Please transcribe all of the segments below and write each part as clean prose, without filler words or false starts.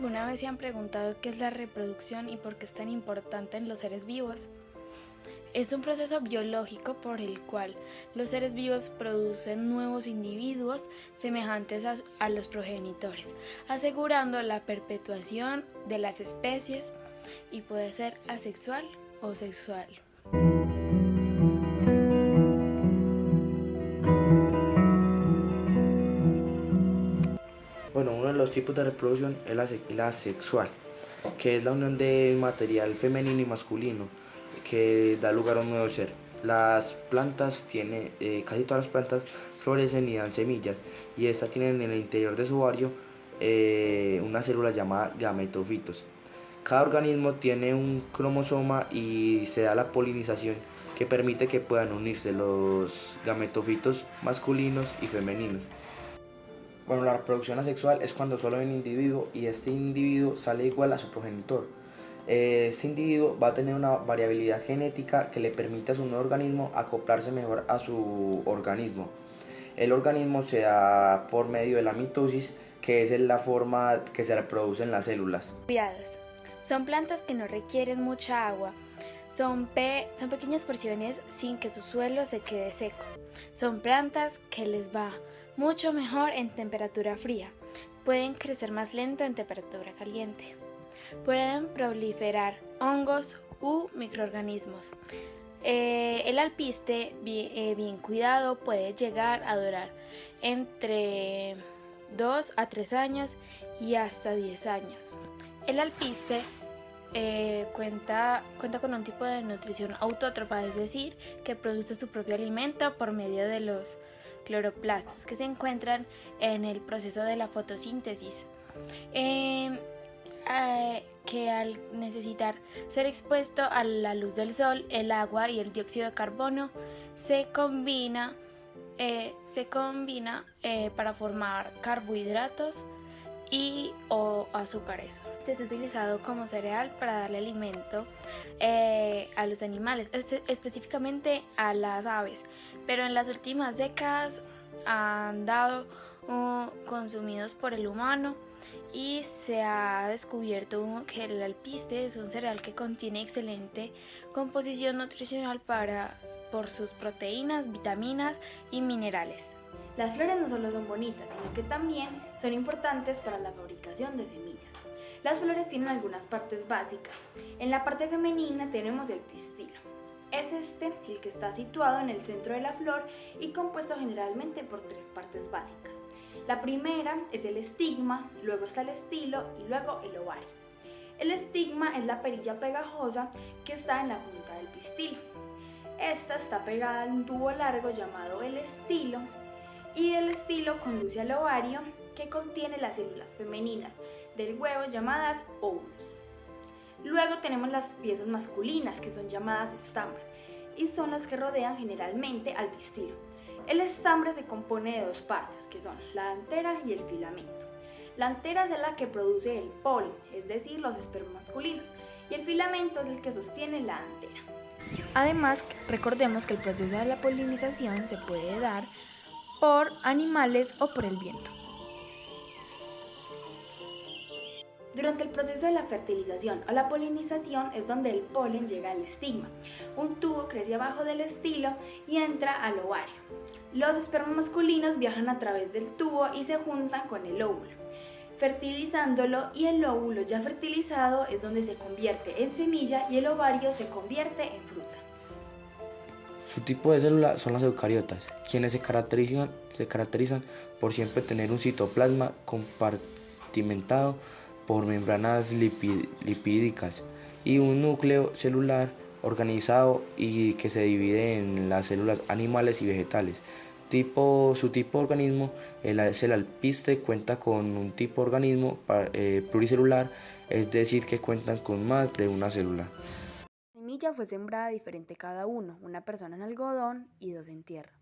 alguna vez se han preguntado qué es la reproducción y por qué es tan importante en los seres vivos? Es un proceso biológico por el cual los seres vivos producen nuevos individuos semejantes a los progenitores, asegurando la perpetuación de las especies y puede ser asexual o sexual. Bueno, uno de los tipos de reproducción es la asexual, que es la unión de material femenino y masculino que da lugar a un nuevo ser. Las plantas casi todas las plantas florecen y dan semillas, y estas tienen en el interior de su ovario una célula llamada gametofitos. Cada organismo tiene un cromosoma y se da la polinización que permite que puedan unirse los gametofitos masculinos y femeninos. Bueno, la reproducción asexual es cuando solo hay un individuo y este individuo sale igual a su progenitor. Ese individuo va a tener una variabilidad genética que le permite a su nuevo organismo acoplarse mejor a su organismo. El organismo se da por medio de la mitosis, que es la forma que se reproducen las células. Son plantas que no requieren mucha agua. Son pequeñas porciones sin que su suelo se quede seco. Son plantas que les va mucho mejor en temperatura fría. Pueden crecer más lento en temperatura caliente. Pueden proliferar hongos u microorganismos. El alpiste bien cuidado puede llegar a durar entre 2 a 3 años y hasta 10 años. El alpiste cuenta con un tipo de nutrición autótrofa, es decir, que produce su propio alimento por medio de los cloroplastos que se encuentran en el proceso de la fotosíntesis, que al necesitar ser expuesto a la luz del sol, el agua y el dióxido de carbono se combina para formar carbohidratos o azúcares. Este es utilizado como cereal para darle alimento a los animales, específicamente a las aves, pero en las últimas décadas han dado consumidos por el humano y se ha descubierto que el alpiste es un cereal que contiene excelente composición nutricional por sus proteínas, vitaminas y minerales. Las flores no solo son bonitas, sino que también son importantes para la fabricación de semillas. Las flores tienen algunas partes básicas. En la parte femenina tenemos el pistilo. Es el que está situado en el centro de la flor y compuesto generalmente por 3 partes básicas. La primera es el estigma, luego está el estilo y luego el ovario. El estigma es la perilla pegajosa que está en la punta del pistilo. Esta está pegada a un tubo largo llamado el estilo, y el estilo conduce al ovario, que contiene las células femeninas del huevo llamadas óvulos. Luego tenemos las piezas masculinas, que son llamadas estambres, y son las que rodean generalmente al pistilo. El estambre se compone de 2 partes, que son la antera y el filamento. La antera es la que produce el polen, es decir, los espermas masculinos, y el filamento es el que sostiene la antera. Además, recordemos que el proceso de la polinización se puede dar por animales o por el viento. Durante el proceso de la fertilización o la polinización es donde el polen llega al estigma. Un tubo crece abajo del estilo y entra al ovario. Los espermas masculinos viajan a través del tubo y se juntan con el óvulo, fertilizándolo, y el óvulo ya fertilizado es donde se convierte en semilla y el ovario se convierte en fruta. Su tipo de célula son las eucariotas, quienes se caracterizan por siempre tener un citoplasma compartimentado por membranas lipídicas y un núcleo celular organizado y que se divide en las células animales y vegetales. Su tipo de organismo es el alpiste, cuenta con un tipo de organismo pluricelular, es decir, que cuentan con más de una célula. La semilla fue sembrada diferente cada uno, una persona en algodón y 2 en tierra.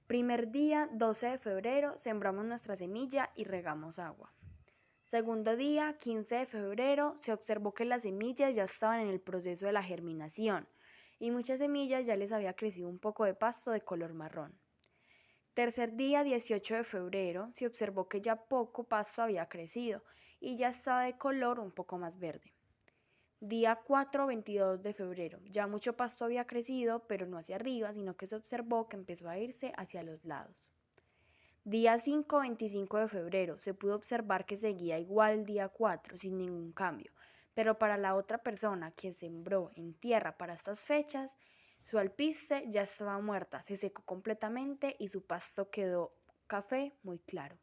Primer día, 12 de febrero, sembramos nuestra semilla y regamos agua. Segundo día, 15 de febrero, se observó que las semillas ya estaban en el proceso de la germinación y muchas semillas ya les había crecido un poco de pasto de color marrón. Tercer día, 18 de febrero, se observó que ya poco pasto había crecido y ya estaba de color un poco más verde. Día 4, 22 de febrero. Ya mucho pasto había crecido, pero no hacia arriba, sino que se observó que empezó a irse hacia los lados. Día 5, 25 de febrero. Se pudo observar que seguía igual el día 4, sin ningún cambio. Pero para la otra persona que sembró en tierra para estas fechas, su alpiste ya estaba muerta, se secó completamente y su pasto quedó café muy claro.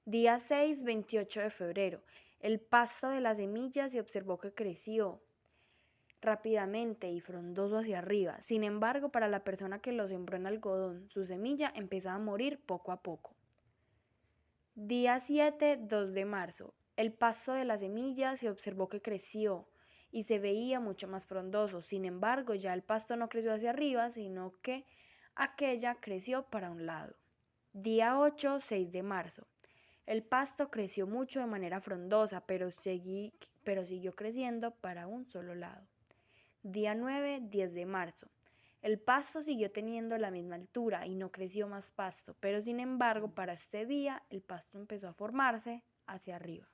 Día 6, 28 de febrero. El pasto de las semillas se observó que creció rápidamente y frondoso hacia arriba. Sin embargo, para la persona que lo sembró en algodón, su semilla empezaba a morir poco a poco. Día 7, 2 de marzo. El pasto de las semillas se observó que creció y se veía mucho más frondoso. Sin embargo, ya el pasto no creció hacia arriba, sino que aquella creció para un lado. Día 8, 6 de marzo. El pasto creció mucho de manera frondosa, pero siguió creciendo para un solo lado. Día 9, 10 de marzo. El pasto siguió teniendo la misma altura y no creció más pasto, pero sin embargo para este día el pasto empezó a formarse hacia arriba.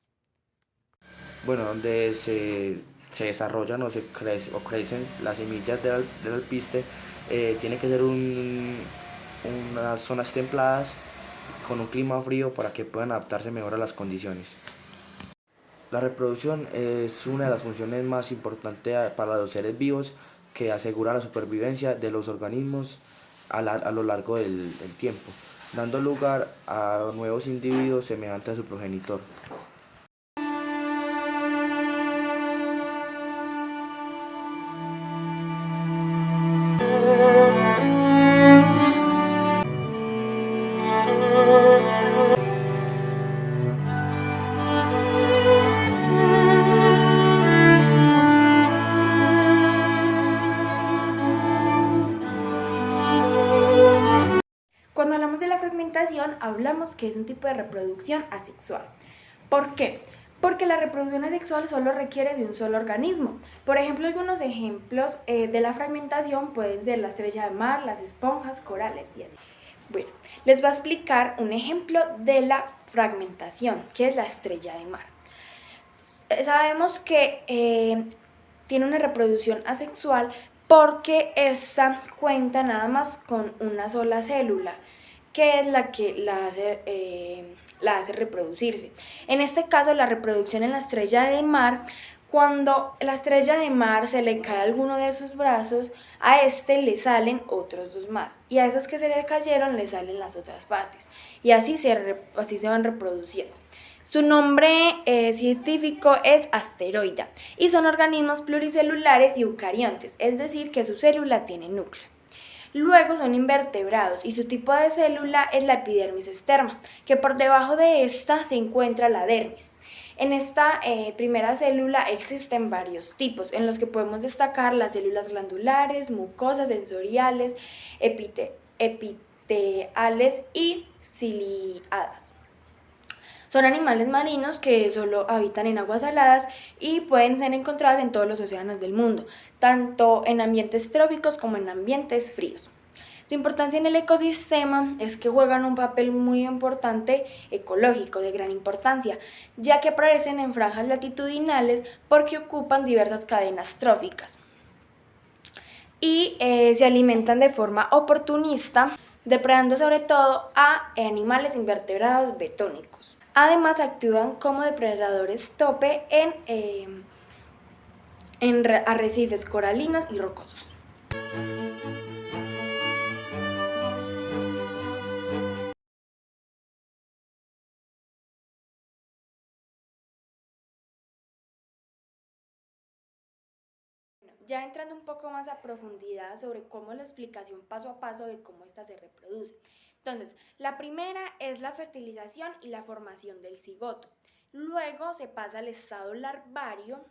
Bueno, donde se desarrollan o crecen las semillas del alpiste, tiene que ser unas zonas templadas con un clima frío para que puedan adaptarse mejor a las condiciones. La reproducción es una de las funciones más importantes para los seres vivos que asegura la supervivencia de los organismos a lo largo del tiempo, dando lugar a nuevos individuos semejantes a su progenitor. Cuando hablamos de la fragmentación, hablamos que es un tipo de reproducción asexual. ¿Por qué? Porque la reproducción asexual solo requiere de un solo organismo. Por ejemplo, algunos ejemplos de la fragmentación pueden ser la estrella de mar, las esponjas, corales y así. Bueno, les voy a explicar un ejemplo de la fragmentación, que es la estrella de mar. Sabemos que tiene una reproducción asexual porque esta cuenta nada más con una sola célula, que es la que la hace reproducirse. En este caso, la reproducción en la estrella de mar, cuando la estrella de mar se le cae alguno de sus brazos, a este le salen otros dos más, y a esos que se le cayeron le salen las otras partes, y así se van reproduciendo. Su nombre científico es asteroida y son organismos pluricelulares y eucariontes, es decir, que su célula tiene núcleo. Luego son invertebrados y su tipo de célula es la epidermis externa, que por debajo de esta se encuentra la dermis. En esta primera célula existen varios tipos, en los que podemos destacar las células glandulares, mucosas, sensoriales, epiteliales y ciliadas. Son animales marinos que solo habitan en aguas saladas y pueden ser encontradas en todos los océanos del mundo, tanto en ambientes tróficos como en ambientes fríos. Su importancia en el ecosistema es que juegan un papel muy importante ecológico, de gran importancia, ya que aparecen en franjas latitudinales porque ocupan diversas cadenas tróficas y se alimentan de forma oportunista, depredando sobre todo a animales invertebrados bentónicos. Además, actúan como depredadores tope en arrecifes coralinos y rocosos. Ya entrando un poco más a profundidad sobre cómo es la explicación paso a paso de cómo ésta se reproduce. Entonces, la primera es la fertilización y la formación del cigoto. Luego se pasa al estado larvario.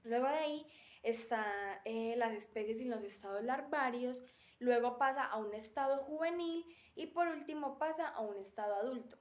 Luego de ahí están las especies en los estados larvarios. Luego pasa a un estado juvenil y por último pasa a un estado adulto.